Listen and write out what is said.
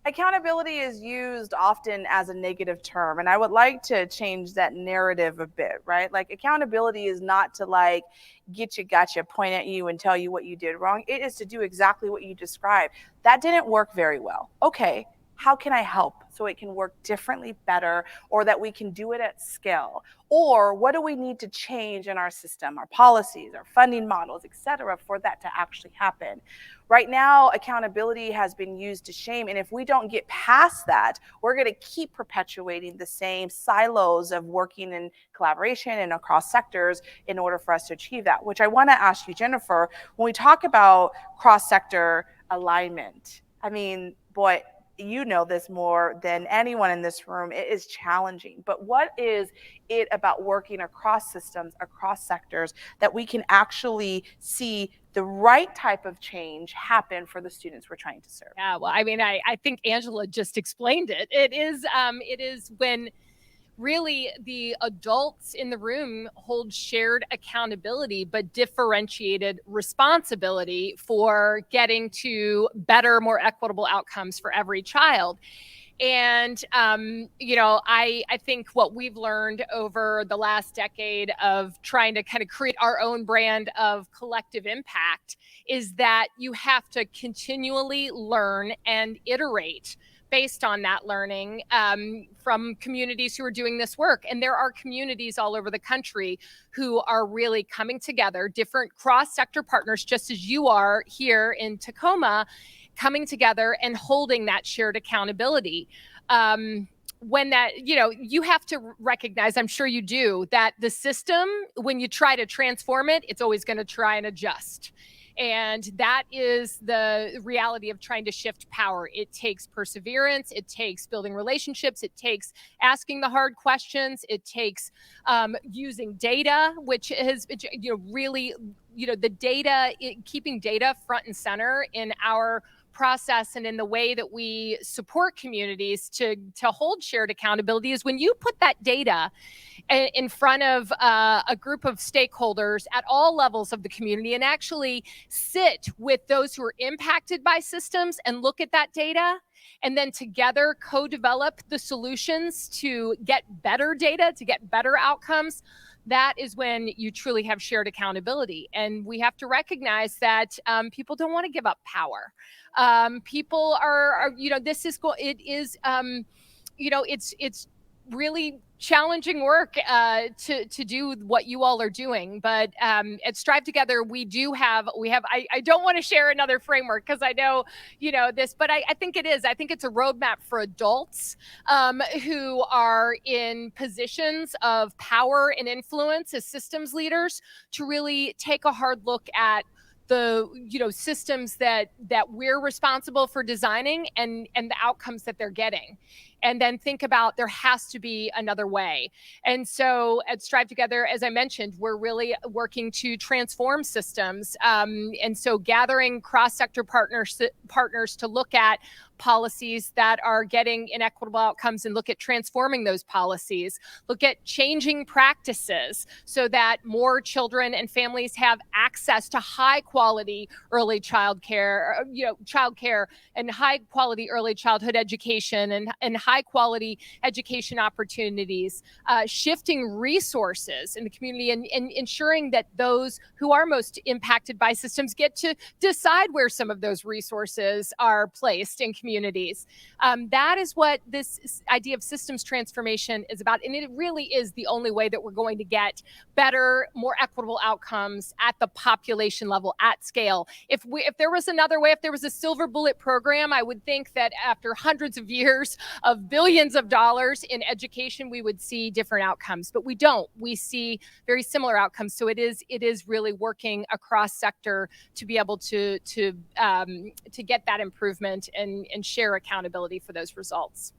Accountability is used often as a negative term, and I would like to change that narrative a bit, right? Like, accountability is not to like get you, gotcha, point at you and tell you what you did wrong. It is to do exactly what you described. That didn't work very well. Okay, how can I help so it can work differently, better, or that we can do it at scale? Or what do we need to change in our system, our policies, our funding models, et cetera, for that to actually happen? Right now, accountability has been used to shame. And if we don't get past that, we're going to keep perpetuating the same silos of working in collaboration and across sectors in order for us to achieve that. Which I want to ask you, Jennifer, when we talk about cross sector alignment, I mean, boy, you know this more than anyone in this room. It is challenging. But what is it about working across systems, across sectors, that we can actually see the right type of change happen for the students we're trying to serve? Yeah, well, I mean, I think Angela just explained it. It is when really the adults in the room hold shared accountability, but differentiated responsibility for getting to better, more equitable outcomes for every child. And, I think what we've learned over the last decade of trying to kind of create our own brand of collective impact is that you have to continually learn and iterate based on that learning from communities who are doing this work. And there are communities all over the country who are really coming together, different cross-sector partners, just as you are here in Tacoma, coming together and holding that shared accountability. When that, you have to recognize, I'm sure you do, that the system, when you try to transform it, it's always going to try and adjust. And that is the reality of trying to shift power. It takes perseverance. It takes building relationships. It takes asking the hard questions. It takes using data, which is really, the data, keeping data front and center in our process and in the way that we support communities to hold shared accountability is when you put that data in front of a group of stakeholders at all levels of the community and actually sit with those who are impacted by systems and look at that data and then together co-develop the solutions to get better data, to get better outcomes. That is when you truly have shared accountability. And we have to recognize that people don't want to give up power. People are it's really challenging work to do what you all are doing. But at StriveTogether, we have, I don't want to share another framework because I know, this, but I think it's a roadmap for adults who are in positions of power and influence as systems leaders to really take a hard look at the systems that we're responsible for designing and the outcomes that they're getting, and then think about there has to be another way. And so at StriveTogether, as I mentioned, we're really working to transform systems, and so gathering cross-sector partners to look at policies that are getting inequitable outcomes and look at transforming those policies, look at changing practices so that more children and families have access to high quality early childcare, and high quality early childhood education and high quality education opportunities, shifting resources in the community and ensuring that those who are most impacted by systems get to decide where some of those resources are placed in communities. That is what this idea of systems transformation is about. And it really is the only way that we're going to get better, more equitable outcomes at the population level at scale. If there was another way, if there was a silver bullet program, I would think that after hundreds of years of billions of dollars in education, we would see different outcomes, but we don't. We see very similar outcomes. So it is really working across sector to be able to get that improvement and share accountability for those results.